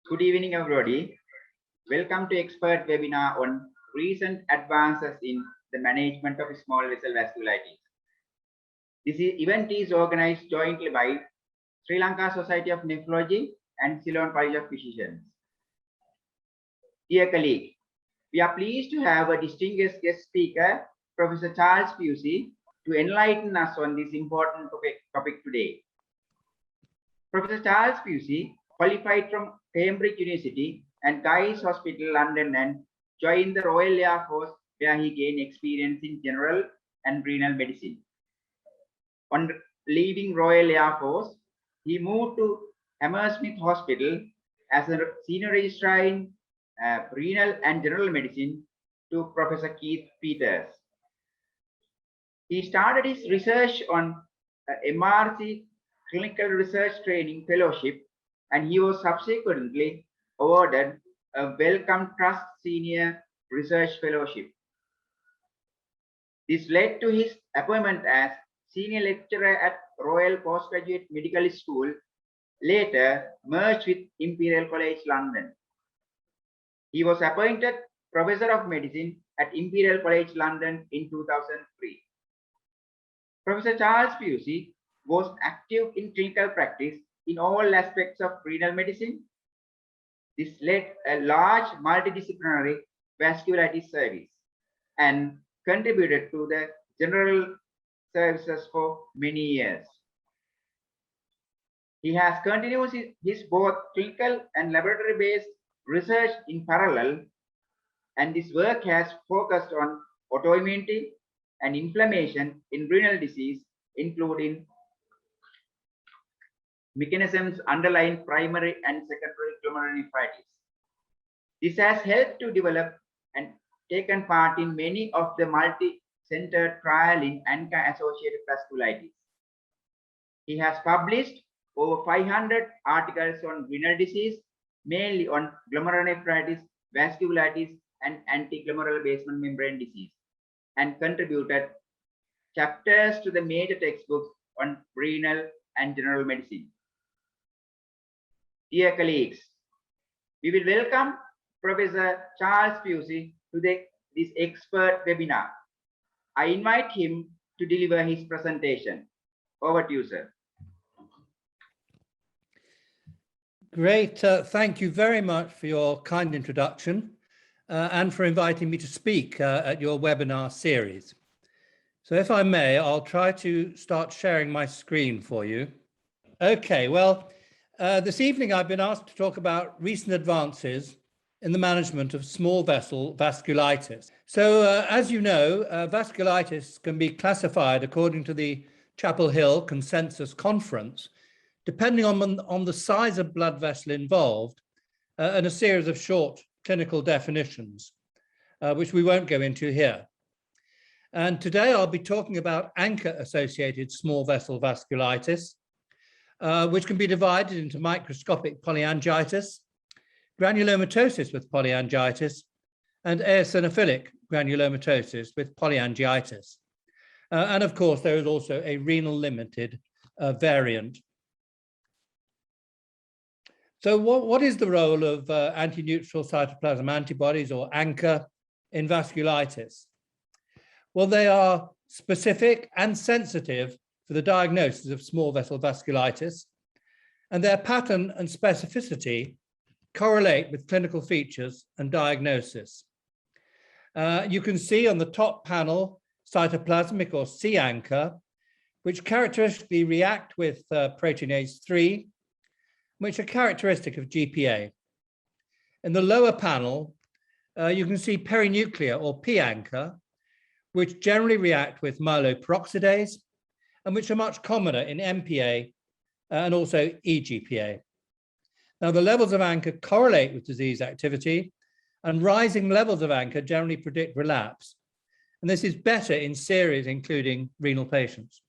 Good evening, everybody. Welcome to expert webinar on recent advances in the management of small vessel vasculitis. This event is organized jointly by Sri Lanka Society of Nephrology and Ceylon College of Physicians. Dear colleague, we are pleased to have a distinguished guest speaker, Professor Charles Pusey, to enlighten us on this important topic today. Professor Charles Pusey qualified from Cambridge University and Guy's Hospital, London, and joined the Royal Air Force, where he gained experience in general and renal medicine. On leaving Royal Air Force, he moved to Hammersmith Hospital as a senior registrar in renal and general medicine to Professor Keith Peters. He started his research on MRC Clinical Research Training Fellowship, and he was subsequently awarded a Wellcome Trust Senior Research Fellowship. This led to his appointment as Senior Lecturer at Royal Postgraduate Medical School, later merged with Imperial College London. He was appointed Professor of Medicine at Imperial College London in 2003. Professor Charles Pusey was active in clinical practice in all aspects of renal medicine. This led a large multidisciplinary vasculitis service and contributed to the general services for many years. He has continued his both clinical and laboratory-based research in parallel, and this work has focused on autoimmunity and inflammation in renal disease, including mechanisms underlying primary and secondary glomerulonephritis. This has helped to develop and taken part in many of the multi-centered trial in ANCA-associated vasculitis. He has published over 500 articles on renal disease, mainly on glomerulonephritis, vasculitis, and anti-glomerular basement membrane disease, and contributed chapters to the major textbooks on renal and general medicine. Dear colleagues, we will welcome Professor Charles Pusey to this expert webinar. I invite him to deliver his presentation. Over to you, sir. Great. Thank you very much for your kind introduction and for inviting me to speak at your webinar series. So if I may, I'll try to start sharing my screen for you. Okay, well, this evening I've been asked to talk about recent advances in the management of small vessel vasculitis. So as you know, vasculitis can be classified according to the Chapel Hill Consensus Conference, depending on the size of blood vessel involved, and a series of short clinical definitions, which we won't go into here. And today I'll be talking about ANCA-associated small vessel vasculitis, which can be divided into microscopic polyangiitis, granulomatosis with polyangiitis, and eosinophilic granulomatosis with polyangiitis. And of course, there is also a renal limited variant. So what is the role of anti-neutral cytoplasm antibodies, or ANCA, in vasculitis? Well, they are specific and sensitive for the diagnosis of small vessel vasculitis, and their pattern and specificity correlate with clinical features and diagnosis. You can see on the top panel cytoplasmic or C-ANCA, which characteristically react with proteinase 3, which are characteristic of GPA. In the lower panel, you can see perinuclear or P-ANCA, which generally react with myeloperoxidase and which are much commoner in MPA and also eGPA. Now, the levels of ANCA correlate with disease activity, and rising levels of ANCA generally predict relapse. And this is better in series, including renal patients.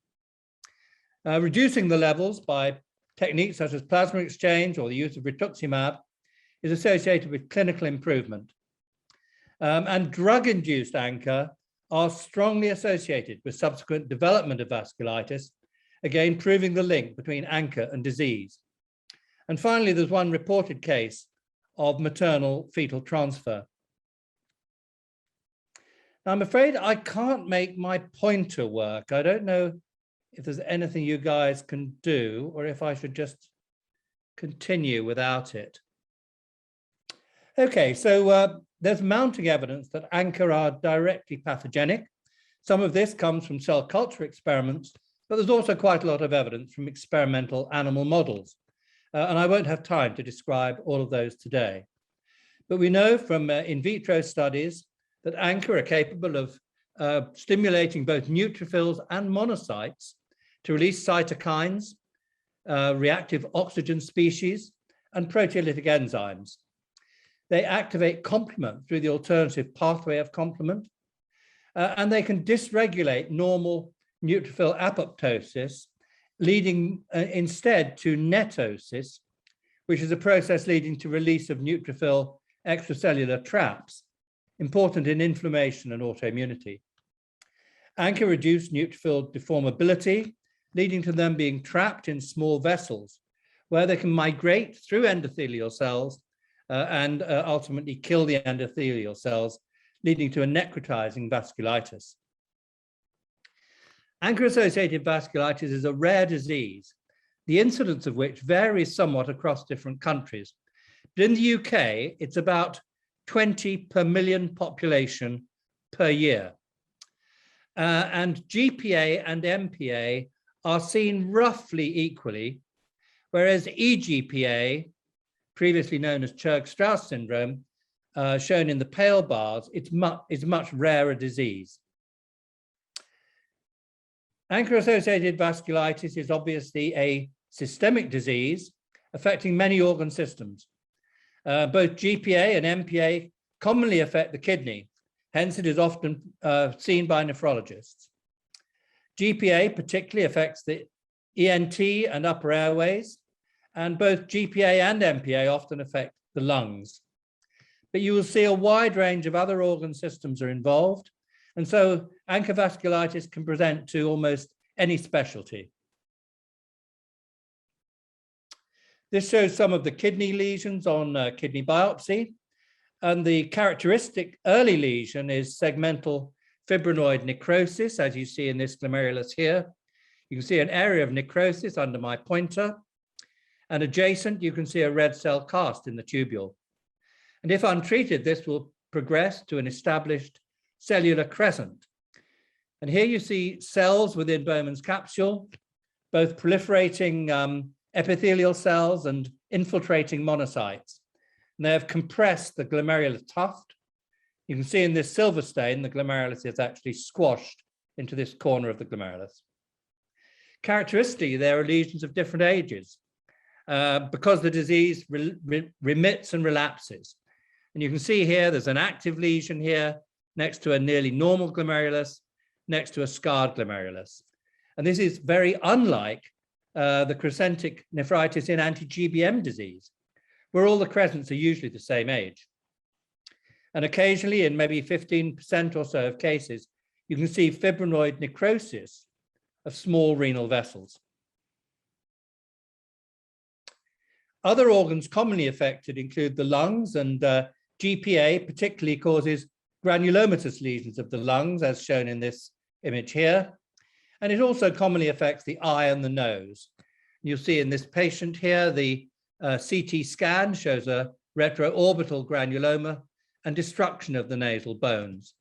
Reducing the levels by techniques such as plasma exchange or the use of rituximab is associated with clinical improvement. And drug-induced ANCA are strongly associated with subsequent development of vasculitis, again proving the link between ANCA and disease. And finally, there's one reported case of maternal fetal transfer. Now, I'm afraid I can't make my pointer work. I don't know if there's anything you guys can do, or if I should just continue without it. Okay, so there's mounting evidence that ANCA are directly pathogenic. Some of this comes from cell culture experiments, but there's also quite a lot of evidence from experimental animal models. And I won't have time to describe all of those today. But we know from in vitro studies that ANCA are capable of stimulating both neutrophils and monocytes to release cytokines, reactive oxygen species, and proteolytic enzymes. They activate complement through the alternative pathway of complement, and they can dysregulate normal neutrophil apoptosis, leading instead to netosis, which is a process leading to release of neutrophil extracellular traps, important in inflammation and autoimmunity. ANCA reduce neutrophil deformability, leading to them being trapped in small vessels, where they can migrate through endothelial cells and ultimately kill the endothelial cells, leading to a necrotizing vasculitis. ANCA-associated vasculitis is a rare disease, the incidence of which varies somewhat across different countries. But in the UK, it's about 20 per million population per year. And GPA and MPA are seen roughly equally, whereas EGPA, previously known as Churg-Strauss syndrome, shown in the pale bars, is much rarer disease. ANCA-associated vasculitis is obviously a systemic disease affecting many organ systems. Both GPA and MPA commonly affect the kidney, hence it is often seen by nephrologists. GPA particularly affects the ENT and upper airways, and both GPA and MPA often affect the lungs. But you will see a wide range of other organ systems are involved, and so ANCA vasculitis can present to almost any specialty. This shows some of the kidney lesions on kidney biopsy, and the characteristic early lesion is segmental fibrinoid necrosis, as you see in this glomerulus here. You can see an area of necrosis under my pointer, and adjacent you can see a red cell cast in the tubule. And if untreated, this will progress to an established cellular crescent. And here you see cells within Bowman's capsule, both proliferating epithelial cells and infiltrating monocytes. And they have compressed the glomerular tuft. You can see in this silver stain, the glomerulus is actually squashed into this corner of the glomerulus. Characteristically, there are lesions of different ages because the disease remits and relapses. And you can see here, there's an active lesion here next to a nearly normal glomerulus, next to a scarred glomerulus. And this is very unlike the crescentic nephritis in anti-GBM disease, where all the crescents are usually the same age. And occasionally, in maybe 15% or so of cases, you can see fibrinoid necrosis of small renal vessels. Other organs commonly affected include the lungs, and GPA particularly causes granulomatous lesions of the lungs, as shown in this image here. And it also commonly affects the eye and the nose. You'll see in this patient here, the CT scan shows a retroorbital granuloma and destruction of the nasal bones.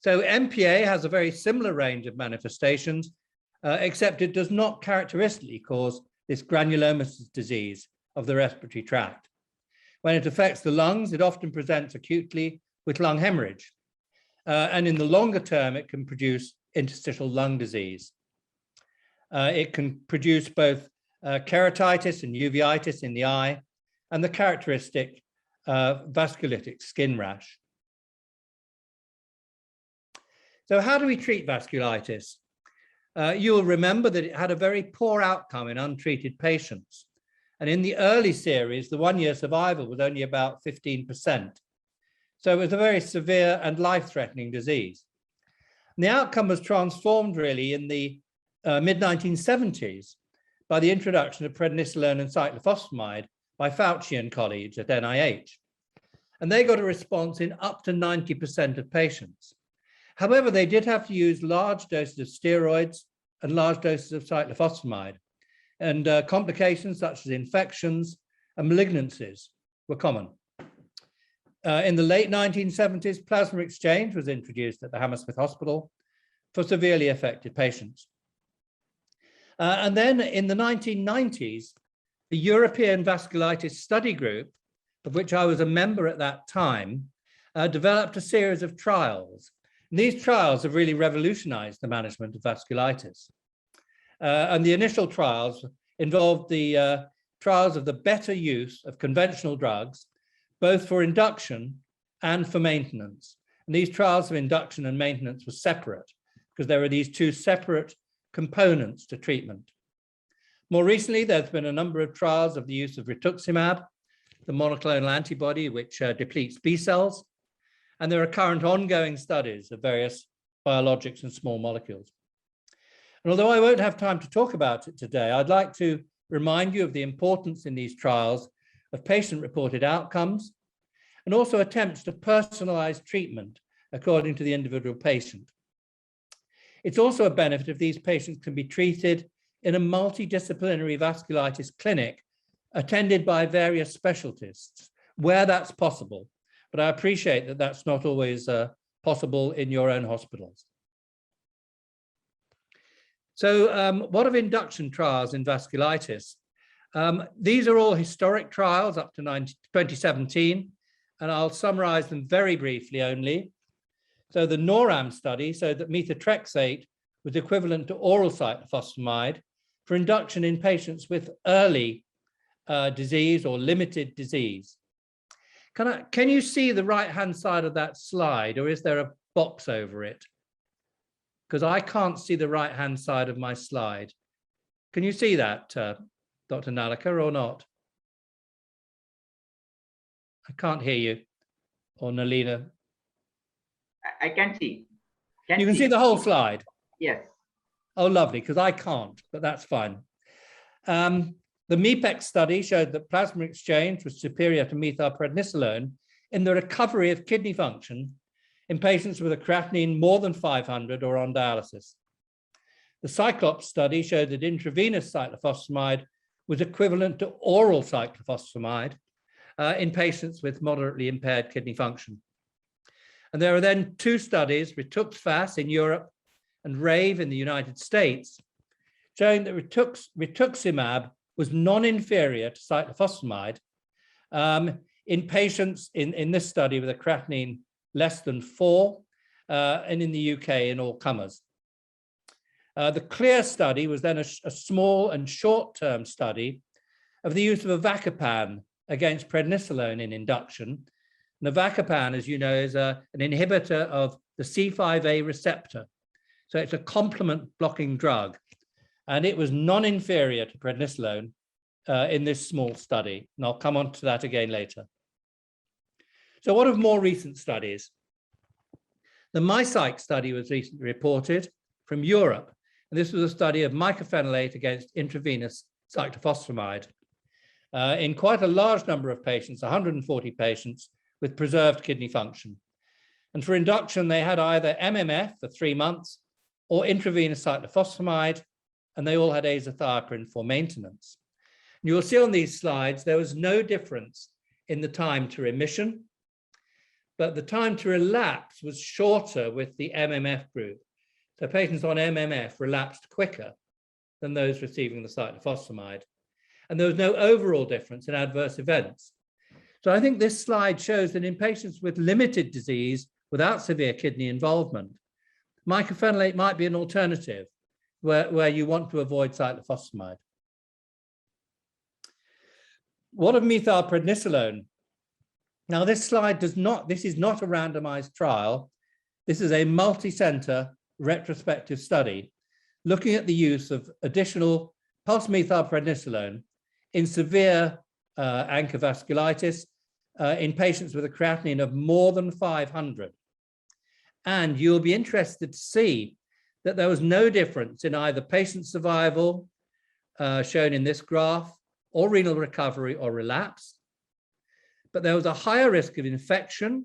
So MPA has a very similar range of manifestations, except it does not characteristically cause this granulomatous disease of the respiratory tract. When it affects the lungs, it often presents acutely with lung hemorrhage. And in the longer term, it can produce interstitial lung disease. It can produce both keratitis and uveitis in the eye, and the characteristic vasculitic skin rash. So how do we treat vasculitis? You will remember that it had a very poor outcome in untreated patients. And in the early series, the 1-year survival was only about 15%. So it was a very severe and life-threatening disease. And the outcome was transformed really in the mid-1970s by the introduction of prednisolone and cyclophosphamide by Faucian colleagues at NIH. And they got a response in up to 90% of patients. However, they did have to use large doses of steroids and large doses of cyclophosphamide, and complications such as infections and malignancies were common. In the late 1970s, plasma exchange was introduced at the Hammersmith Hospital for severely affected patients. And then in the 1990s, the European Vasculitis Study Group, of which I was a member at that time, developed a series of trials. And these trials have really revolutionized the management of vasculitis. And the initial trials involved the trials of the better use of conventional drugs, both for induction and for maintenance. And these trials of induction and maintenance were separate because there were these two separate components to treatment. More recently, there's been a number of trials of the use of rituximab, the monoclonal antibody which depletes B cells, and there are current ongoing studies of various biologics and small molecules. And although I won't have time to talk about it today, I'd like to remind you of the importance in these trials of patient-reported outcomes and also attempts to personalize treatment according to the individual patient. It's also a benefit if these patients can be treated in a multidisciplinary vasculitis clinic attended by various specialists where that's possible. But I appreciate that that's not always possible in your own hospitals. So what of induction trials in vasculitis? These are all historic trials up to 2017, and I'll summarize them very briefly only. So the NORAM study showed that methotrexate was equivalent to oral cyclophosphamide for induction in patients with early disease or limited disease. Can you see the right-hand side of that slide, or is there a box over it? Because I can't see the right-hand side of my slide. Can you see that, Dr. Nalaka, or not? I can't hear you, or Nalina. I can see. You can see the whole slide? Yes. Oh, lovely, because I can't, but that's fine. The MEPEX study showed that plasma exchange was superior to methylprednisolone in the recovery of kidney function in patients with a creatinine more than 500 or on dialysis. The Cyclops study showed that intravenous cyclophosphamide was equivalent to oral cyclophosphamide in patients with moderately impaired kidney function. And there are then two studies, RITUXVAS in Europe and RAVE in the United States, showing that rituximab was non-inferior to cyclophosphamide in patients in this study with a creatinine less than 4, and in the UK in all comers. The CLEAR study was then a small and short-term study of the use of avacopan against prednisolone in induction. Avacopan, as you know, is an inhibitor of the C5a receptor. So it's a complement blocking drug. And it was non-inferior to prednisolone in this small study. And I'll come on to that again later. So what of more recent studies? The MYCYC study was recently reported from Europe. And this was a study of mycophenolate against intravenous cyclophosphamide in quite a large number of patients, 140 patients with preserved kidney function. And for induction, they had either MMF for 3 months or intravenous cyclophosphamide, and they all had azathioprine for maintenance. And you'll see on these slides, there was no difference in the time to remission, but the time to relapse was shorter with the MMF group. So patients on MMF relapsed quicker than those receiving the cyclophosphamide. And there was no overall difference in adverse events. So I think this slide shows that in patients with limited disease without severe kidney involvement, mycophenolate might be an alternative where you want to avoid cyclophosphamide. What of methylprednisolone? Now this slide this is not a randomized trial. This is a multi-center retrospective study looking at the use of additional pulse methylprednisolone in severe ANCA vasculitis in patients with a creatinine of more than 500. And you'll be interested to see that there was no difference in either patient survival, shown in this graph, or renal recovery or relapse. But there was a higher risk of infection,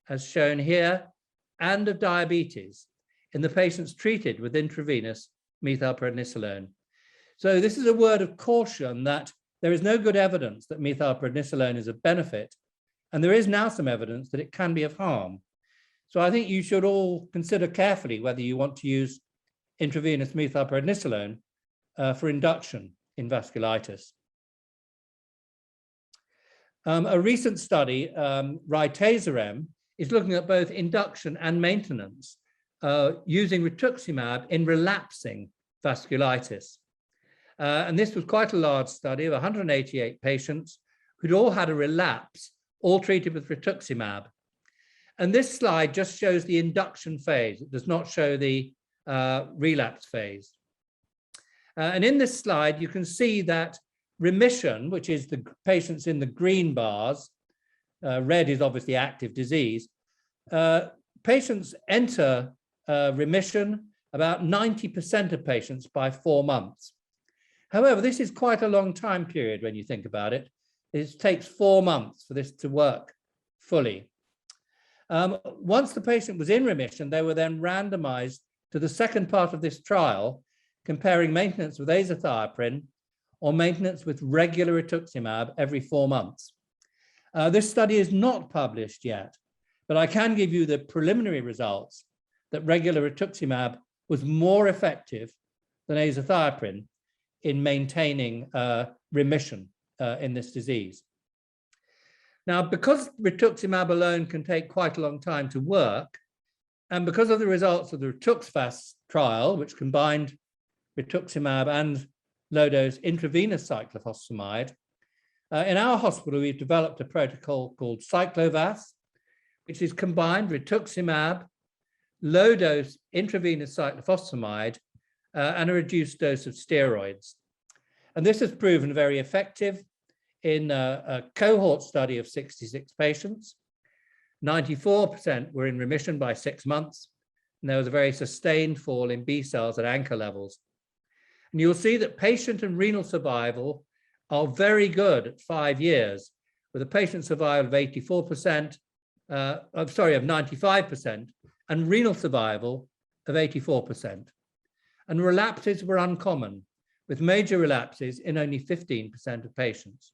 as shown here, and of diabetes in the patients treated with intravenous methylprednisolone. So this is a word of caution that there is no good evidence that methylprednisolone is of benefit, and there is now some evidence that it can be of harm. So I think you should all consider carefully whether you want to use intravenous methylprednisolone for induction in vasculitis. A recent study, RITAZAREM, is looking at both induction and maintenance using rituximab in relapsing vasculitis. And this was quite a large study of 188 patients who'd all had a relapse, all treated with rituximab. And this slide just shows the induction phase. It does not show the relapse phase. And in this slide, you can see that remission, which is the patients in the green bars, red is obviously active disease, patients enter remission, about 90% of patients by 4 months. However, this is quite a long time period when you think about it. It takes 4 months for this to work fully. Once the patient was in remission, they were then randomized to the second part of this trial, comparing maintenance with azathioprine or maintenance with regular rituximab every 4 months. This study is not published yet, but I can give you the preliminary results that regular rituximab was more effective than azathioprine in maintaining remission in this disease. Now, because rituximab alone can take quite a long time to work, and because of the results of the RITUXVAS trial, which combined rituximab and low-dose intravenous cyclophosphamide, in our hospital, we've developed a protocol called CYCLOWVAS, which is combined rituximab, low-dose intravenous cyclophosphamide, and a reduced dose of steroids. And this has proven very effective in a cohort study of 66 patients. 94% were in remission by 6 months, and there was a very sustained fall in B cells at ANCA levels. And you'll see that patient and renal survival are very good at 5 years, with a patient survival of 95% and renal survival of 84%. And relapses were uncommon, with major relapses in only 15% of patients.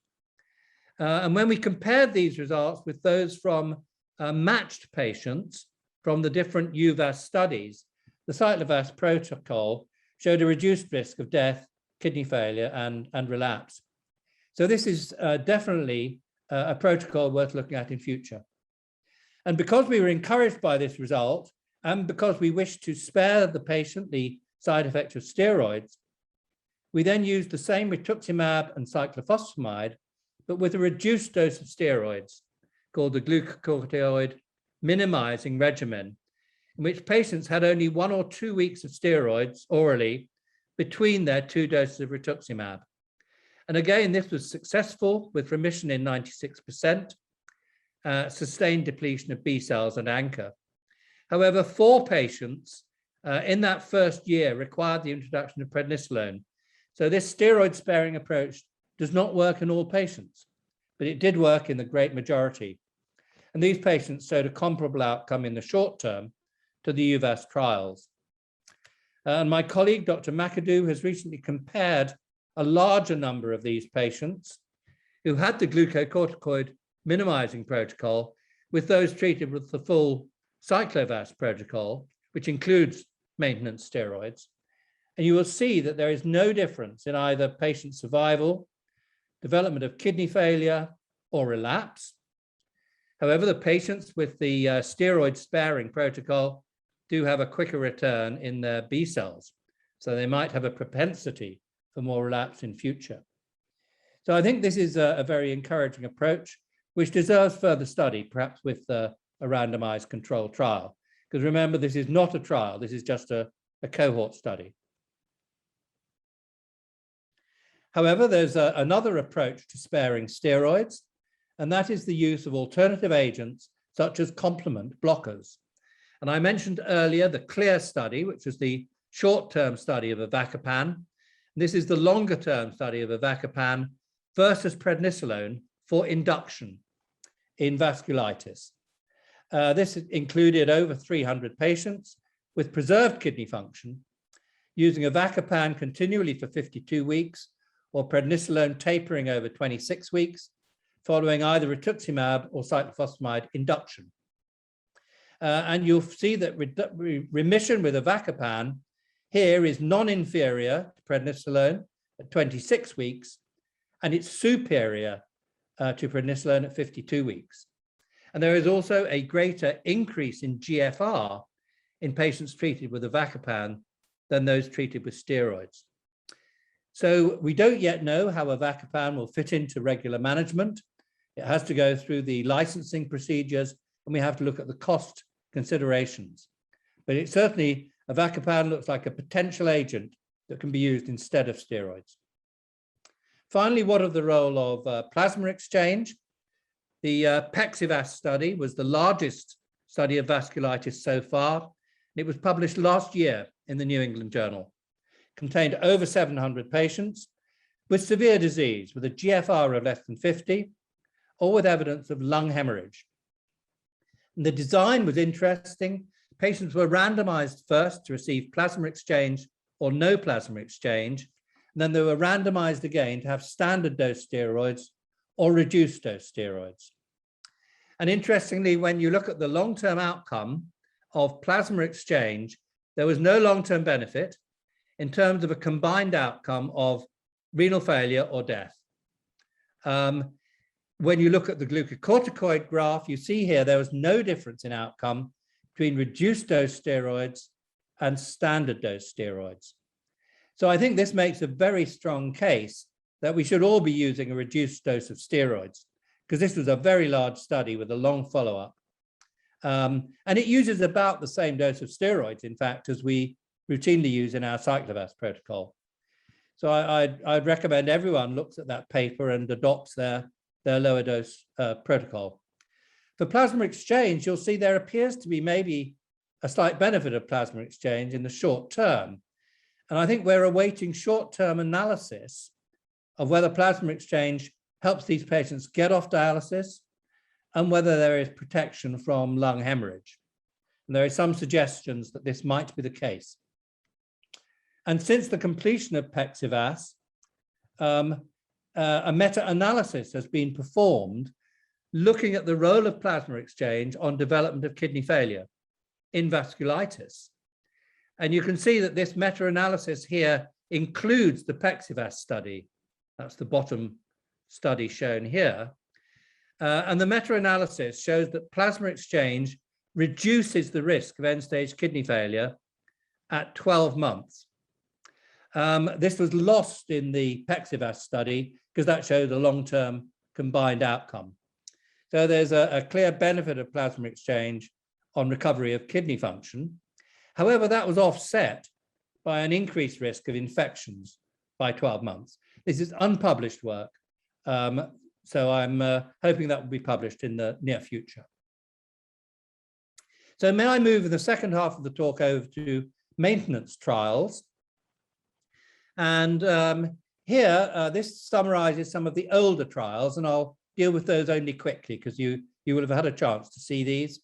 And when we compared these results with those from matched patients from the different EUVAS studies, the CYCLOWVAS protocol showed a reduced risk of death, kidney failure, and relapse. So this is definitely a protocol worth looking at in future. And because we were encouraged by this result, and because we wish to spare the patient the side effect of steroids, we then used the same rituximab and cyclophosphamide, but with a reduced dose of steroids called the Glucocorticoid-minimising regimen, in which patients had only 1 or 2 weeks of steroids orally between their 2 doses of rituximab. And again, this was successful with remission in 96%, sustained depletion of B cells and ANCA. However, 4 patients in that first year required the introduction of prednisolone. So this steroid-sparing approach does not work in all patients, but it did work in the great majority. And these patients showed a comparable outcome in the short term to the EUVAS trials. And my colleague, Dr. McAdoo, has recently compared a larger number of these patients who had the glucocorticoid-minimising protocol with those treated with the full CYCLOWVAS protocol, which includes maintenance steroids. And you will see that there is no difference in either patient survival, development of kidney failure, or relapse. However, the patients with the steroid-sparing protocol do have a quicker return in their B cells, so they might have a propensity for more relapse in future. So I think this is a very encouraging approach, which deserves further study, perhaps with a randomized controlled trial. Because remember, this is not a trial, this is just a cohort study. However, there's another approach to sparing steroids, and that is the use of alternative agents such as complement blockers. And I mentioned earlier the CLEAR study, which was the short-term study of avacopan. This is the longer-term study of avacopan versus prednisolone for induction in vasculitis. This included over 300 patients with preserved kidney function using avacopan continually for 52 weeks or prednisolone tapering over 26 weeks, following either rituximab or cyclophosphamide induction. And you'll see that remission with avacopan here is non-inferior to prednisolone at 26 weeks, and it's superior to prednisolone at 52 weeks. And there is also a greater increase in GFR in patients treated with avacopan than those treated with steroids. So we don't yet know how avacopan will fit into regular management. It has to go through the licensing procedures, and we have to look at the cost considerations. But it certainly, avacopan looks like a potential agent that can be used instead of steroids. Finally, what of the role of plasma exchange? The PEXIVAS study was the largest study of vasculitis so far. It was published last year in the New England Journal. It contained over 700 patients with severe disease with a GFR of less than 50 or with evidence of lung hemorrhage. And the design was interesting. Patients were randomized first to receive plasma exchange or no plasma exchange, and then they were randomized again to have standard dose steroids or reduced dose steroids. And interestingly, when you look at the long-term outcome of plasma exchange, there was no long-term benefit in terms of a combined outcome of renal failure or death. When you look at the glucocorticoid graph, you see here there was no difference in outcome between reduced dose steroids and standard dose steroids. So I think this makes a very strong case that we should all be using a reduced dose of steroids, because this was a very large study with a long follow-up. And it uses about the same dose of steroids, in fact, as we routinely use in our CYCLOWVAS protocol. So I'd recommend everyone looks at that paper and adopts their lower dose protocol. For plasma exchange, you'll see there appears to be maybe a slight benefit of plasma exchange in the short term. And I think we're awaiting short-term analysis of whether plasma exchange helps these patients get off dialysis and whether there is protection from lung hemorrhage. And there are some suggestions that this might be the case. And since the completion of PEXIVAS, a meta-analysis has been performed looking at the role of plasma exchange on development of kidney failure in vasculitis. And you can see that this meta-analysis here includes the PEXIVAS study. That's the bottom study shown here. And the meta-analysis shows that plasma exchange reduces the risk of end-stage kidney failure at 12 months. This was lost in the PEXIVAS study because that showed a long-term combined outcome. So there's a clear benefit of plasma exchange on recovery of kidney function. However, that was offset by an increased risk of infections by 12 months. This is unpublished work, so I'm hoping that will be published in the near future. So may I move in the second half of the talk over to maintenance trials. And here, this summarizes some of the older trials, and I'll deal with those only quickly because you will have had a chance to see these.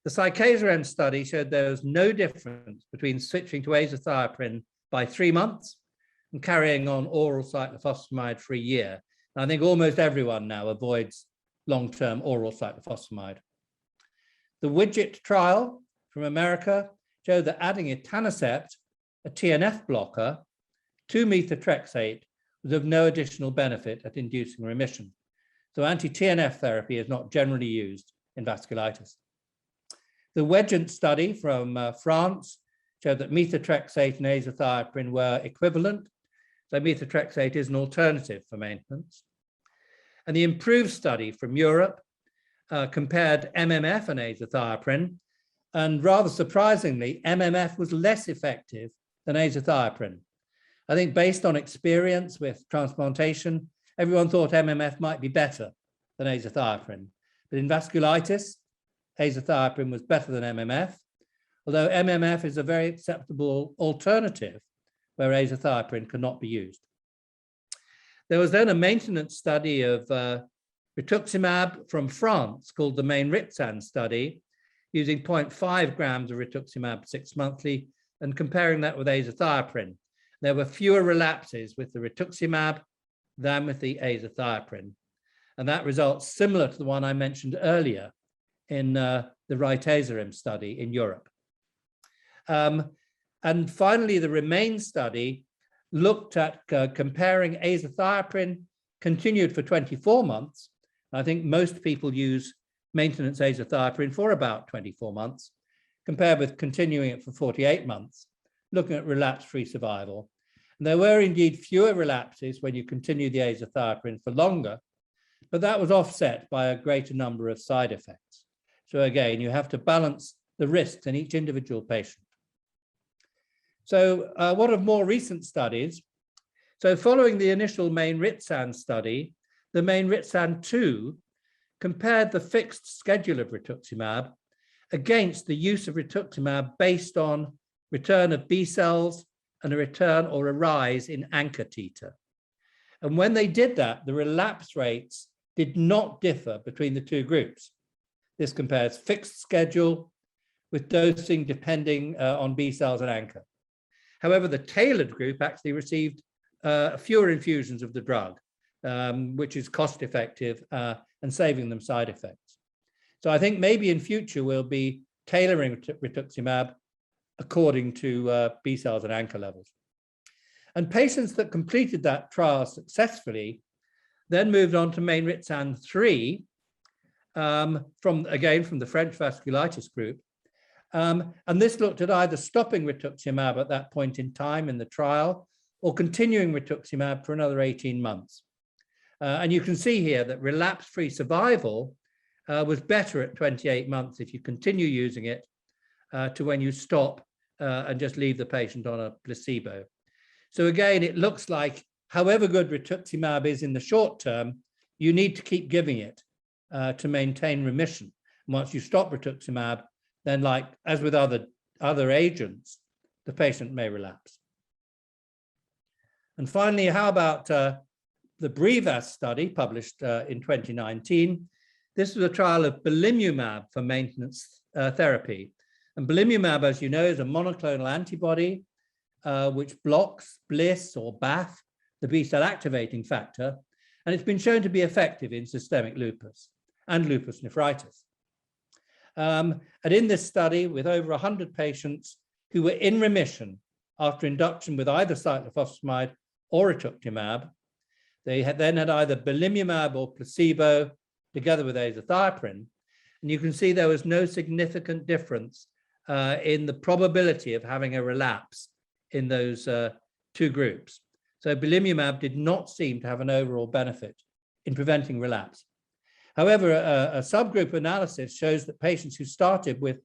The CYTAZAREM study showed there was no difference between switching to azathioprine by 3 months and carrying on oral cyclophosphamide for a year. And I think almost everyone now avoids long-term oral cyclophosphamide. The WIDGET trial from America showed that adding etanercept, a TNF blocker, to methotrexate was of no additional benefit at inducing remission. So anti-TNF therapy is not generally used in vasculitis. The WEGENT study from France showed that methotrexate and azathioprine were equivalent. So methotrexate is an alternative for maintenance. And the IMPROVE study from Europe compared MMF and azathioprine. And rather surprisingly, MMF was less effective than azathioprine. I think based on experience with transplantation, everyone thought MMF might be better than azathioprine. But in vasculitis, azathioprine was better than MMF, although MMF is a very acceptable alternative where azathioprine cannot be used. There was then a maintenance study of rituximab from France called the MYCYC study, using 0.5 grams of rituximab 6 monthly and comparing that with azathioprine. There were fewer relapses with the rituximab than with the azathioprine. And that results similar to the one I mentioned earlier in the RITAZAREM study in Europe. And finally, the REMAIN study looked at comparing azathioprine continued for 24 months. I think most people use maintenance azathioprine for about 24 months, compared with continuing it for 48 months, looking at relapse-free survival. And there were indeed fewer relapses when you continue the azathioprine for longer, but that was offset by a greater number of side effects. So again, you have to balance the risks in each individual patient. So what of more recent studies? So following the initial MYCYC study, the MYCYC-2 compared the fixed schedule of rituximab against the use of rituximab based on return of B cells and a return or a rise in ANCA titer. And when they did that, the relapse rates did not differ between the two groups. This compares fixed schedule with dosing depending on B cells and ANCA. However, the tailored group actually received fewer infusions of the drug, which is cost effective and saving them side effects. So I think maybe in future we'll be tailoring rituximab according to B cells and ANCA levels. And patients that completed that trial successfully then moved on to MYCYC-3 from the French vasculitis group. And this looked at either stopping rituximab at that point in time in the trial or continuing rituximab for another 18 months. And you can see here that relapse-free survival was better at 28 months if you continue using it to when you stop and just leave the patient on a placebo. So again, it looks like however good rituximab is in the short term, you need to keep giving it to maintain remission. And once you stop rituximab, then like as with other agents, the patient may relapse. And finally, how about the BREVAS study published in 2019? This was a trial of belimumab for maintenance therapy. And belimumab, as you know, is a monoclonal antibody which blocks BLyS or BAFF, the B-cell activating factor, and it's been shown to be effective in systemic lupus and lupus nephritis. And in this study, with over 100 patients who were in remission after induction with either cyclophosphamide or rituximab, they then had either belimumab or placebo together with azathioprine. And you can see there was no significant difference in the probability of having a relapse in those two groups. So belimumab did not seem to have an overall benefit in preventing relapse. However, a subgroup analysis shows that patients who started with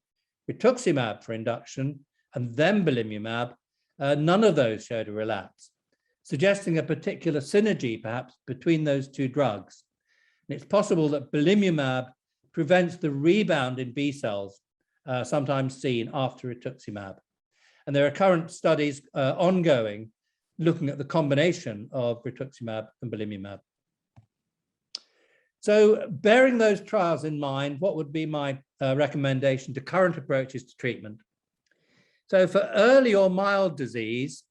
rituximab for induction and then belimumab, none of those showed a relapse, suggesting a particular synergy perhaps between those two drugs. And it's possible that belimumab prevents the rebound in B cells sometimes seen after rituximab. And there are current studies ongoing looking at the combination of rituximab and belimumab. So bearing those trials in mind, what would be my recommendation to current approaches to treatment? So for early or mild disease,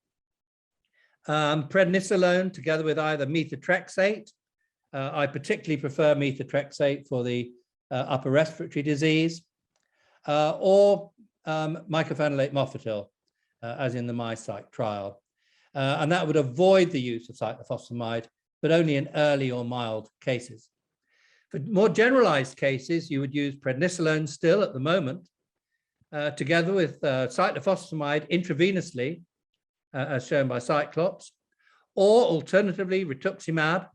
prednisolone together with either methotrexate, I particularly prefer methotrexate for the upper respiratory disease, or mycophenolate mofetil, as in the MYCYC trial. And that would avoid the use of cyclophosphamide, but only in early or mild cases. For more generalized cases, you would use prednisolone still at the moment, together with cyclophosphamide intravenously, as shown by Cyclops, or alternatively rituximab,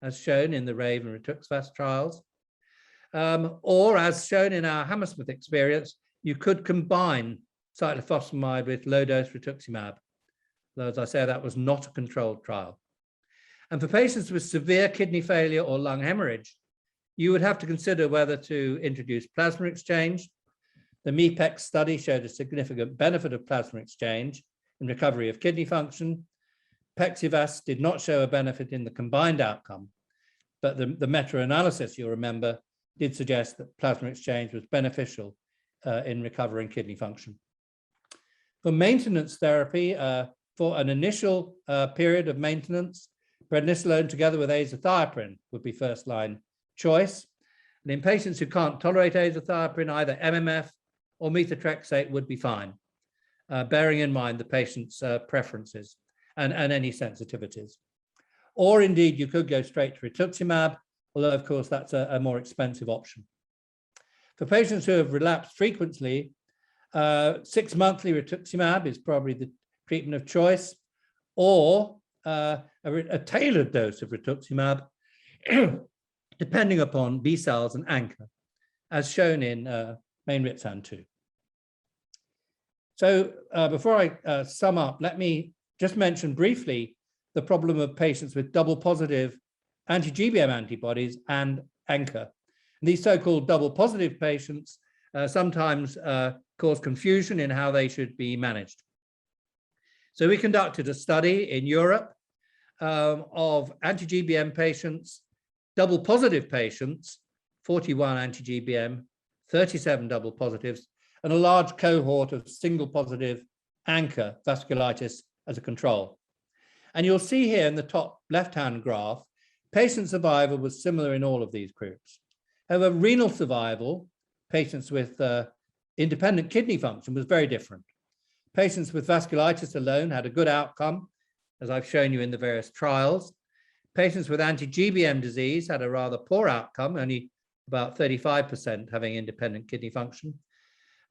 as shown in the RAVE and RITAZAREM trials, or as shown in our Hammersmith experience, you could combine cyclophosphamide with low-dose rituximab. Though, as I say, that was not a controlled trial. And for patients with severe kidney failure or lung hemorrhage, you would have to consider whether to introduce plasma exchange. The MEPEX study showed a significant benefit of plasma exchange in recovery of kidney function, PEXIVAS did not show a benefit in the combined outcome, but the meta-analysis, you'll remember, did suggest that plasma exchange was beneficial in recovering kidney function. For maintenance therapy, for an initial period of maintenance, prednisolone together with azathioprine would be first-line choice. And in patients who can't tolerate azathioprine, either MMF or methotrexate would be fine, bearing in mind the patient's preferences and any sensitivities. Or indeed, you could go straight to rituximab, although of course that's a more expensive option. For patients who have relapsed frequently, 6-monthly rituximab is probably the treatment of choice, or a tailored dose of rituximab, depending upon B cells and ANCA, as shown in main RITZAN 2. So before I sum up, let me just mention briefly the problem of patients with double positive anti-GBM antibodies and ANCA. And these so-called double positive patients sometimes cause confusion in how they should be managed. So we conducted a study in Europe of anti-GBM patients, double positive patients, 41 anti-GBM, 37 double positives, and a large cohort of single positive ANCA vasculitis as a control. And you'll see here in the top left-hand graph, patient survival was similar in all of these groups. However, renal survival, patients with independent kidney function, was very different. Patients with vasculitis alone had a good outcome, as I've shown you in the various trials. Patients with anti-GBM disease had a rather poor outcome, only about 35% having independent kidney function.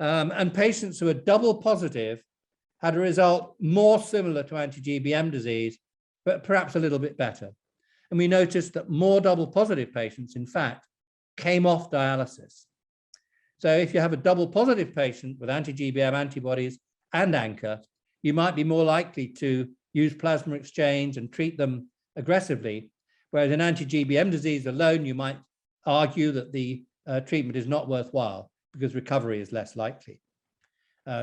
And patients who are double positive had a result more similar to anti-GBM disease, but perhaps a little bit better. And we noticed that more double positive patients, in fact, came off dialysis. So if you have a double positive patient with anti-GBM antibodies and ANCA, you might be more likely to use plasma exchange and treat them aggressively, whereas in anti-GBM disease alone, you might argue that the treatment is not worthwhile because recovery is less likely.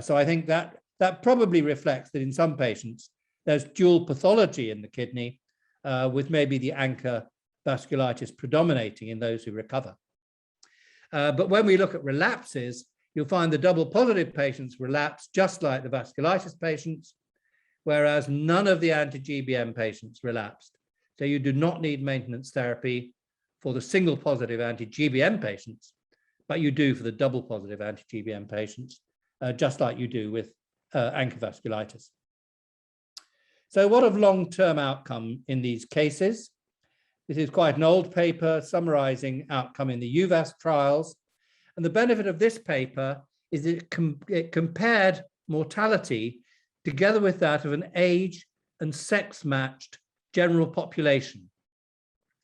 So I think that probably reflects that in some patients, there's dual pathology in the kidney, with maybe the ANCA vasculitis predominating in those who recover. But when we look at relapses, you'll find the double positive patients relapse just like the vasculitis patients, whereas none of the anti-GBM patients relapsed. So you do not need maintenance therapy for the single positive anti-GBM patients, but you do for the double positive anti-GBM patients, just like you do with ANCA vasculitis. So what of long-term outcome in these cases? This is quite an old paper summarizing outcome in the EUVAS trials. And the benefit of this paper is that it compared mortality together with that of an age and sex-matched general population.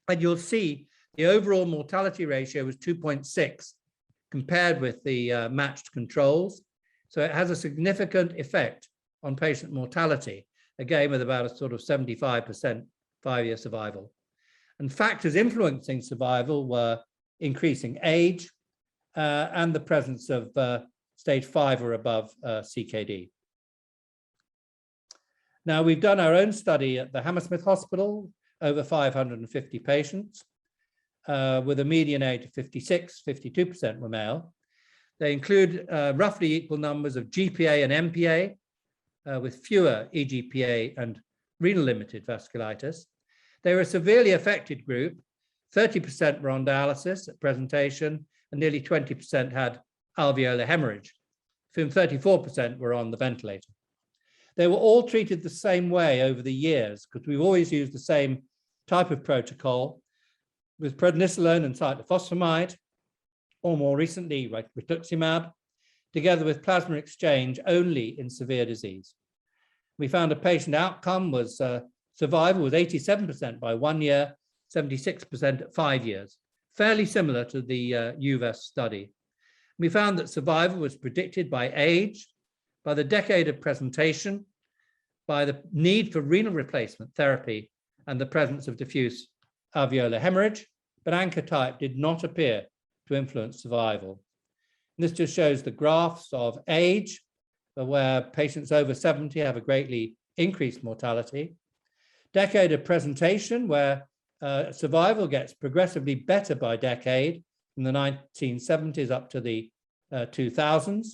And you'll see the overall mortality ratio was 2.6 compared with the matched controls. So it has a significant effect on patient mortality, again with about a sort of 75% 5-year survival. And factors influencing survival were increasing age and the presence of stage 5 or above CKD. Now, we've done our own study at the Hammersmith Hospital, over 550 patients, with a median age of 56, 52% were male. They include roughly equal numbers of GPA and MPA, with fewer EGPA and renal-limited vasculitis. They were a severely affected group. 30% were on dialysis at presentation, and nearly 20% had alveolar hemorrhage, of whom 34% were on the ventilator. They were all treated the same way over the years, because we've always used the same type of protocol with prednisolone and cyclophosphamide, or more recently, rituximab, together with plasma exchange only in severe disease. We found a patient outcome was survival was 87% by 1 year, 76% at 5 years, fairly similar to the EUVAS study. We found that survival was predicted by age, by the decade of presentation, by the need for renal replacement therapy, and the presence of diffuse alveolar hemorrhage, but ANCA type did not appear to influence survival. And this just shows the graphs of age, where patients over 70 have a greatly increased mortality. decade of presentation where survival gets progressively better by decade from the 1970s up to the 2000s.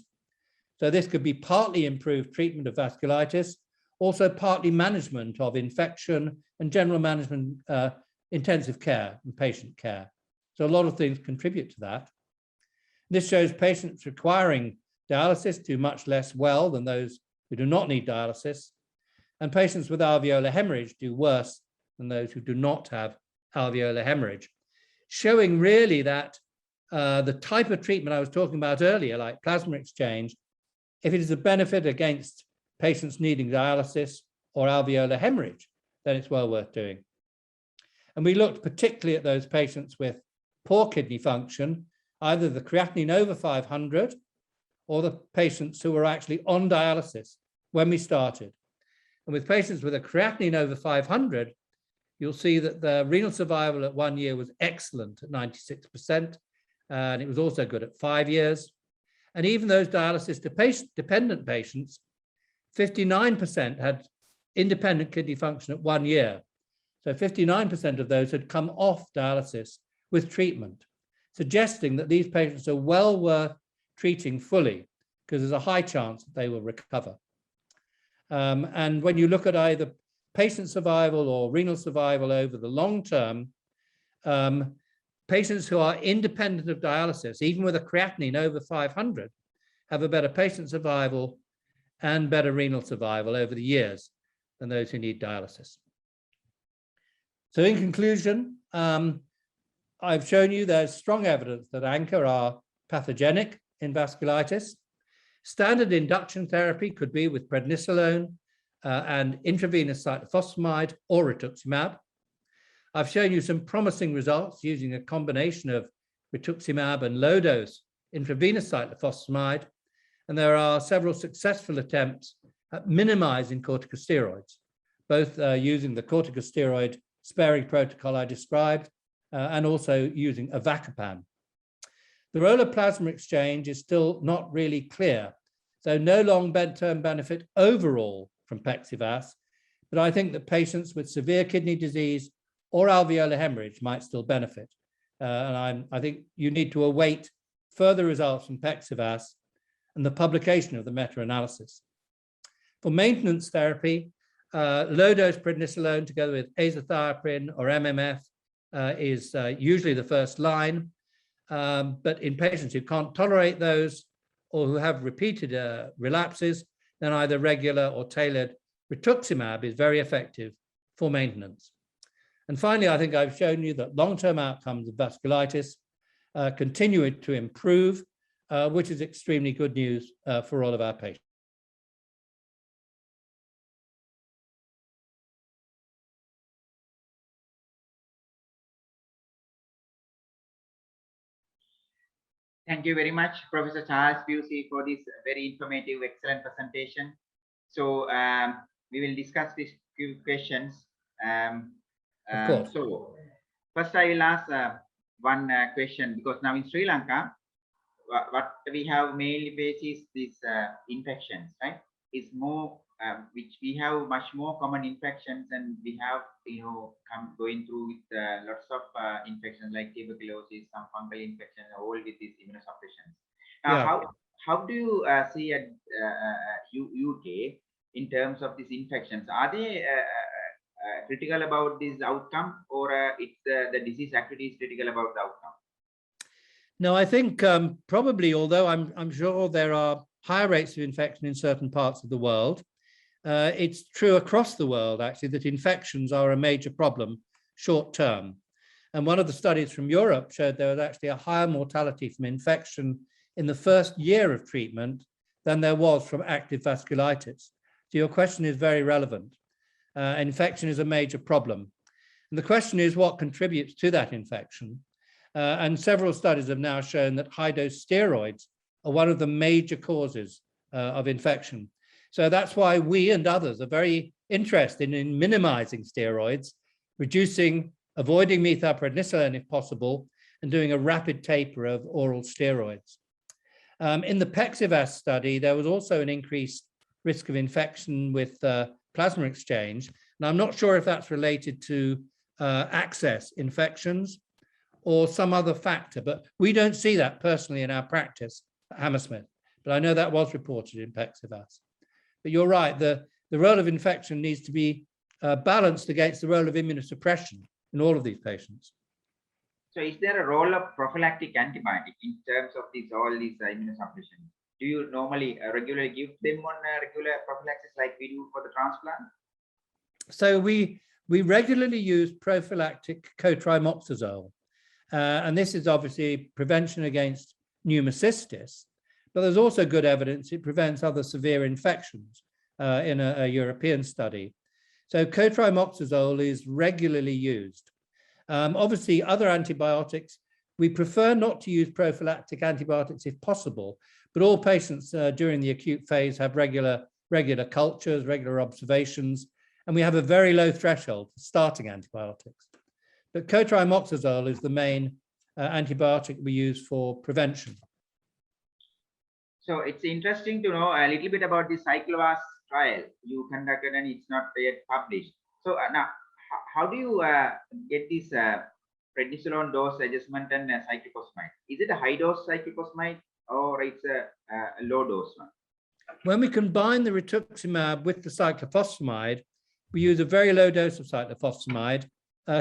So this could be partly improved treatment of vasculitis, also partly management of infection and general management, intensive care and patient care. So a lot of things contribute to that. This shows patients requiring dialysis do much less well than those who do not need dialysis, and patients with alveolar hemorrhage do worse than those who do not have alveolar hemorrhage, showing really that the type of treatment I was talking about earlier, like plasma exchange, if it is a benefit against patients needing dialysis or alveolar hemorrhage, then it's well worth doing. And we looked particularly at those patients with poor kidney function, either the creatinine over 500 or the patients who were actually on dialysis when we started. And with patients with a creatinine over 500, you'll see that the renal survival at 1 year was excellent at 96%, and it was also good at 5 years. And even those dialysis-dependent patients, 59% had independent kidney function at 1 year. So 59% of those had come off dialysis with treatment, suggesting that these patients are well worth treating fully because there's a high chance that they will recover. And when you look at either patient survival or renal survival over the long term, patients who are independent of dialysis, even with a creatinine over 500, have a better patient survival and better renal survival over the years than those who need dialysis. So in conclusion, I've shown you there's strong evidence that ANCA are pathogenic in vasculitis. Standard induction therapy could be with prednisolone and intravenous cyclophosphamide or rituximab. I've shown you some promising results using a combination of rituximab and low-dose intravenous cyclophosphamide, and there are several successful attempts at minimizing corticosteroids, both using the corticosteroid sparing protocol I described and also using avacopan. The role of plasma exchange is still not really clear, so no long-term benefit overall from PEXIVAS, but I think that patients with severe kidney disease or alveolar hemorrhage might still benefit. And I think you need to await further results from PEXIVAS and the publication of the meta-analysis. For maintenance therapy, low-dose prednisolone together with azathioprine or MMF is usually the first line. But in patients who can't tolerate those or who have repeated relapses, then either regular or tailored rituximab is very effective for maintenance. And finally, I think I've shown you that long-term outcomes of vasculitis continue to improve, which is extremely good news for all of our patients. Thank you very much, Professor Charles Pusey, for this very informative, excellent presentation. So we will discuss these few questions. Of course. So first I will ask one question, because now in Sri Lanka, what we have mainly faces these infections, right? It's more, which we have much more common infections, and we have, going through with lots of infections like tuberculosis, some fungal infection, all with these immunosuppressions. Now, how do you see at UK in terms of these infections? Are they critical about this outcome, or it's the disease activity is critical about the outcome? No, I think probably, although I'm sure there are higher rates of infection in certain parts of the world, it's true across the world, actually, that infections are a major problem short term. And one of the studies from Europe showed there was actually a higher mortality from infection in the first year of treatment than there was from active vasculitis. So your question is very relevant. Infection is a major problem. And the question is what contributes to that infection? And several studies have now shown that high-dose steroids are one of the major causes of infection. So that's why we and others are very interested in minimizing steroids, avoiding methylprednisolone if possible, and doing a rapid taper of oral steroids. In the PEXIVAS study, there was also an increased risk of infection with plasma exchange, And I'm not sure if that's related to access infections or some other factor, but we don't see that personally in our practice at Hammersmith. But I know that was reported in PEXIVAS. But you're right, the role of infection needs to be balanced against the role of immunosuppression in all of these patients. So is there a role of prophylactic antibiotic in terms of all these immunosuppression? Do you normally regularly give them on regular prophylaxis like we do for the transplant? So we regularly use prophylactic cotrimoxazole. And this is obviously prevention against pneumocystis, but there's also good evidence it prevents other severe infections in a European study. So cotrimoxazole is regularly used. Obviously, other antibiotics, we prefer not to use prophylactic antibiotics if possible, but all patients during the acute phase have regular cultures, regular observations, and we have a very low threshold for starting antibiotics. But cotrimoxazole is the main antibiotic we use for prevention. So it's interesting to know a little bit about the CYCLOWVAS trial you conducted, and it's not yet published. So now, how do you get this prednisolone dose adjustment and cyclophosphamide? Is it a high dose cyclophosphamide or it's a low dose one? When we combine the rituximab with the cyclophosphamide, we use a very low dose of cyclophosphamide,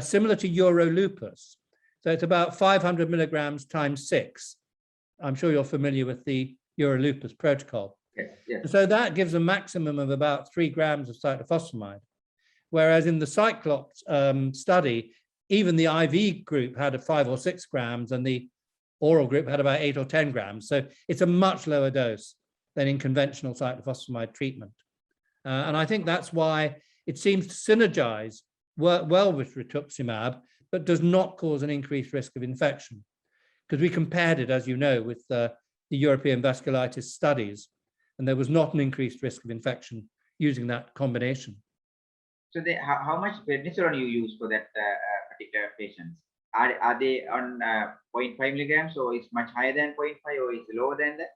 similar to Eurolupus. So it's about 500 milligrams times 6. I'm sure you're familiar with the Eurolupus protocol. Yes, yes. So that gives a maximum of about 3 grams of cyclophosphamide. Whereas in the Cyclops study, even the IV group had 5 or 6 grams and the oral group had about 8 or 10 grams. So it's a much lower dose than in conventional cyclophosphamide treatment. And I think that's why it seems to synergize well with rituximab, but does not cause an increased risk of infection. Because we compared it, as you know, with the European vasculitis studies, and there was not an increased risk of infection using that combination. So how much prednisolone you use for that particular patients? Are they on 0.5 milligrams, or it's much higher than 0.5, or it's lower than that?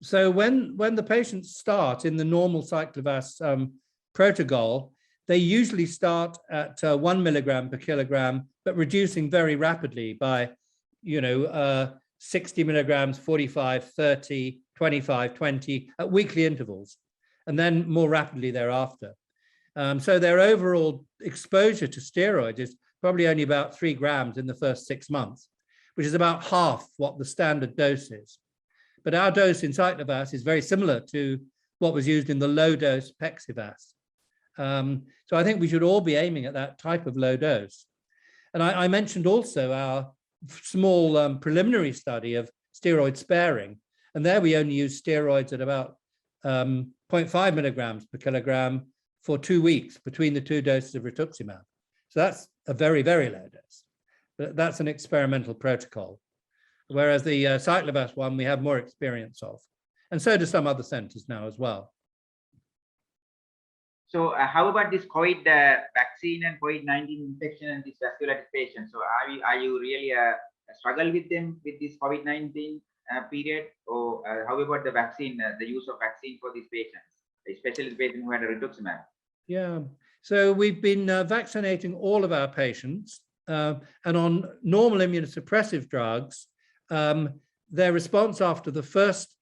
So when the patients start in the normal CYCLOWVAS protocol, they usually start at 1 milligram per kilogram, but reducing very rapidly by, 60 milligrams, 45, 30, 25, 20 at weekly intervals, and then more rapidly thereafter. So their overall exposure to steroids is probably only about 3 grams in the first 6 months, which is about half what the standard dose is. But our dose in CYCLOWVAS is very similar to what was used in the low dose PEXIVAS. So I think we should all be aiming at that type of low dose. And I mentioned also our small preliminary study of steroid sparing. And there we only use steroids at about 0.5 milligrams per kilogram for 2 weeks between the 2 doses of rituximab. So that's a very, very low dose. But that's an experimental protocol. Whereas the CYCLOWVAS one, we have more experience of. And so do some other centers now as well. So how about this COVID vaccine and COVID-19 infection and these vasculitis patients? So are you really struggle with them with this COVID-19 period? Or how about the vaccine, the use of vaccine for these patients, especially the patient who had a rituximab? Yeah, so we've been vaccinating all of our patients, and on normal immunosuppressive drugs, their response after the first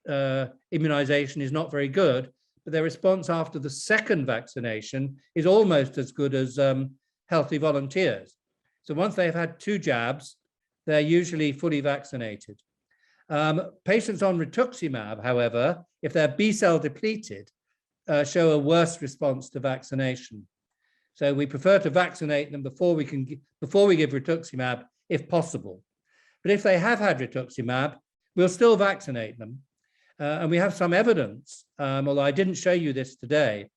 immunization is not very good, but their response after the second vaccination is almost as good as healthy volunteers. So once they've had 2 jabs, they're usually fully vaccinated. Patients on rituximab, however, if they're B-cell depleted, show a worse response to vaccination. So we prefer to vaccinate them before we give rituximab, if possible. But if they have had rituximab, we'll still vaccinate them. And we have some evidence, although I didn't show you this today,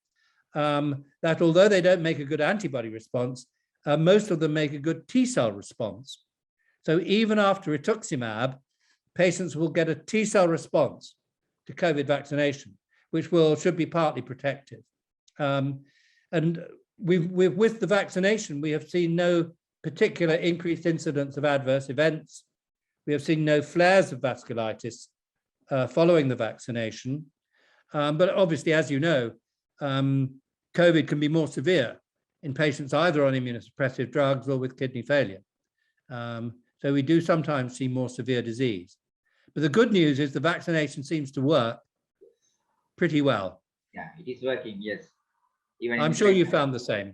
that although they don't make a good antibody response, most of them make a good T-cell response. So even after rituximab, patients will get a T-cell response to COVID vaccination, which should be partly protective. And with the vaccination, we have seen no particular increased incidence of adverse events. We have seen no flares of vasculitis following the vaccination. But obviously, as you know, COVID can be more severe in patients either on immunosuppressive drugs or with kidney failure. So we do sometimes see more severe disease. But the good news is the vaccination seems to work pretty well. Yeah, it is working, yes. Even I'm sure you found the same.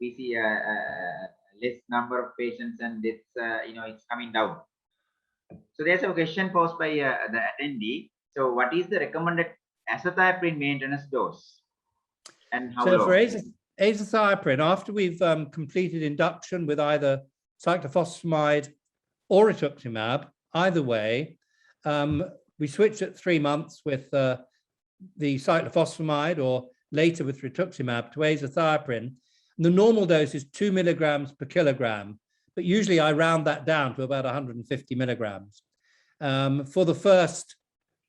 We see a less number of patients, and it's it's coming down. So there's a question posed by the attendee. So what is the recommended azathioprine maintenance dose, and how So long? for azathioprine, after we've completed induction with either cyclophosphamide or rituximab, either way, we switch at 3 months with the cyclophosphamide or later with rituximab to azathioprine. And the normal dose is 2 milligrams per kilogram, but usually I round that down to about 150 milligrams for the first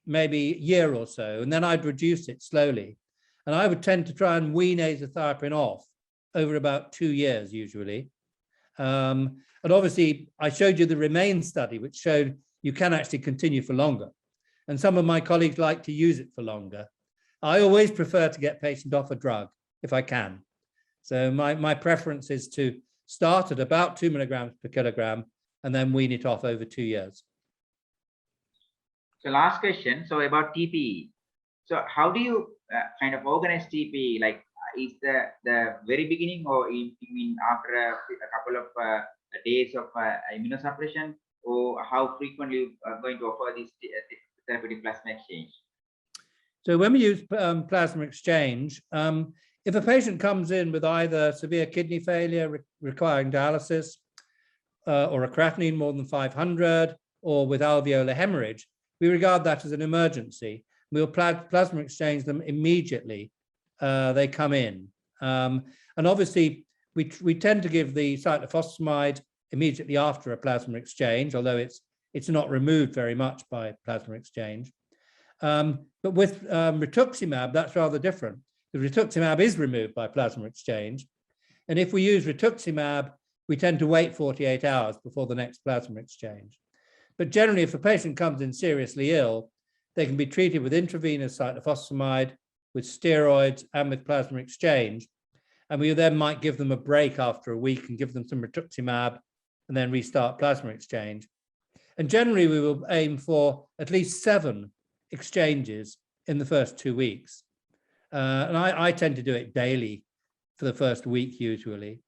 maybe year or so, and then I'd reduce it slowly. And I would tend to try and wean azathioprine off over about 2 years usually. And obviously, I showed you the REMAIN study, which showed you can actually continue for longer. And some of my colleagues like to use it for longer. I always prefer to get patients off a drug if I can. So my preference is to start at about 2 milligrams per kilogram and then wean it off over 2 years. So last question, so about TPE. So how do you kind of organize TPE? Like, is the very beginning, or you mean after a couple of days of immunosuppression, or how frequently you are going to offer this therapeutic plasma exchange? So when we use plasma exchange, if a patient comes in with either severe kidney failure requiring dialysis, or a creatinine more than 500, or with alveolar hemorrhage, we regard that as an emergency. We'll plasma exchange them immediately they come in. And obviously, we tend to give the cyclophosphamide immediately after a plasma exchange, although it's not removed very much by plasma exchange. But with rituximab, that's rather different. The rituximab is removed by plasma exchange. And if we use rituximab, we tend to wait 48 hours before the next plasma exchange. But generally, if a patient comes in seriously ill, they can be treated with intravenous cyclophosphamide, with steroids, and with plasma exchange. And we then might give them a break after a week and give them some rituximab and then restart plasma exchange. And generally, we will aim for at least 7 exchanges in the first 2 weeks. And I tend to do it daily for the first week, usually.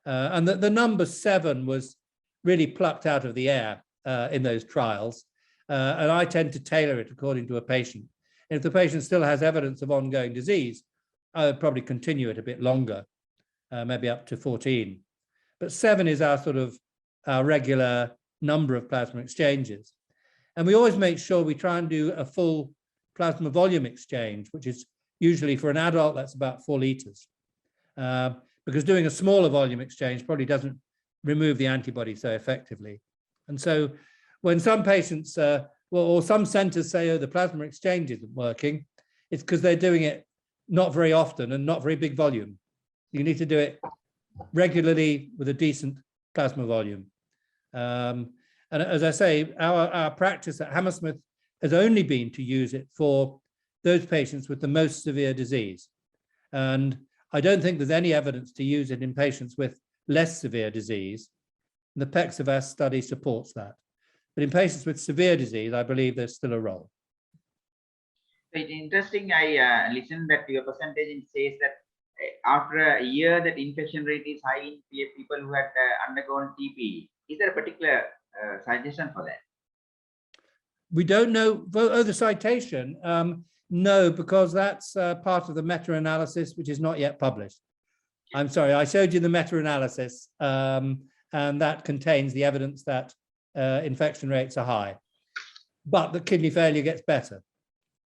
And the number 7 was really plucked out of the air in those trials. And I tend to tailor it according to a patient. And if the patient still has evidence of ongoing disease, I would probably continue it a bit longer, maybe up to 14. But 7 is our regular number of plasma exchanges. And we always make sure we try and do a full plasma volume exchange, which is usually for an adult, that's about 4 liters. Because doing a smaller volume exchange probably doesn't remove the antibody so effectively. And so when some patients, or some centers say, oh, the plasma exchange isn't working, it's because they're doing it not very often and not very big volume. You need to do it regularly with a decent plasma volume. And as I say, our practice at Hammersmith has only been to use it for those patients with the most severe disease. And I don't think there's any evidence to use it in patients with less severe disease. The PEXIVAS study supports that. But in patients with severe disease, I believe there's still a role. It's interesting. I listened that your presentation says that after a year, that infection rate is high in people who had undergone TPE. Is there a particular suggestion for that? We don't know. Oh, the citation? No, because that's part of the meta-analysis, which is not yet published. I'm sorry, I showed you the meta-analysis, and that contains the evidence that infection rates are high, but the kidney failure gets better.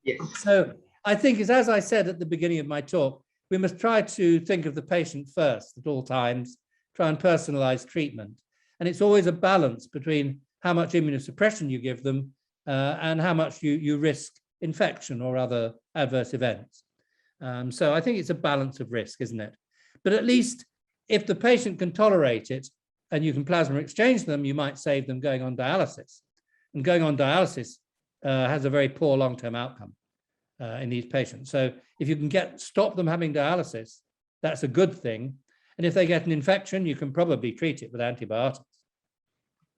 Yes. So I think, as I said at the beginning of my talk, we must try to think of the patient first at all times, try and personalize treatment. And it's always a balance between how much immunosuppression you give them and how much you risk infection or other adverse events. So I think it's a balance of risk, isn't it? But at least if the patient can tolerate it and you can plasma exchange them, you might save them going on dialysis. And going on dialysis has a very poor long-term outcome in these patients. So if you can stop them having dialysis, that's a good thing. And if they get an infection, you can probably treat it with antibiotics.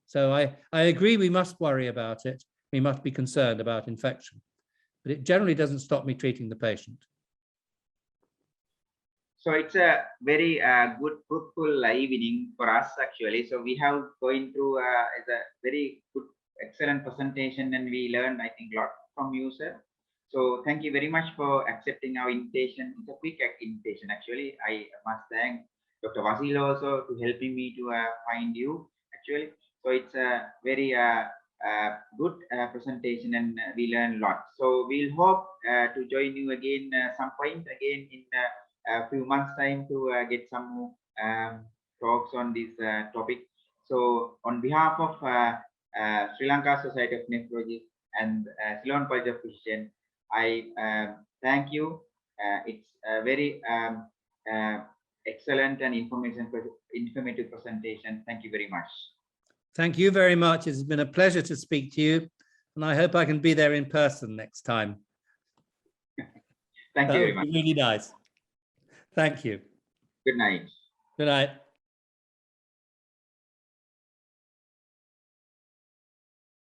So I agree we must worry about it. We must be concerned about infection, but it generally doesn't stop me treating the patient. So it's a very good, fruitful evening for us actually. So we have going through is a very good, excellent presentation, and we learned, I think, a lot from you, sir. So thank you very much for accepting our invitation. It's a quick invitation actually. I must thank Dr. Vasil also to helping me to find you actually. So it's a very good presentation, and we learned a lot. So we'll hope to join you again some point again in a few months time to get some talks on this topic. So on behalf of Sri Lanka Society of Nephrology and Ceylon College of Physicians, I thank you. It's a very excellent and informative presentation. Thank you very much. Thank you very much. It's been a pleasure to speak to you, and I hope I can be there in person next time. Thank you very much. Really nice. Thank you. Good night. Good night.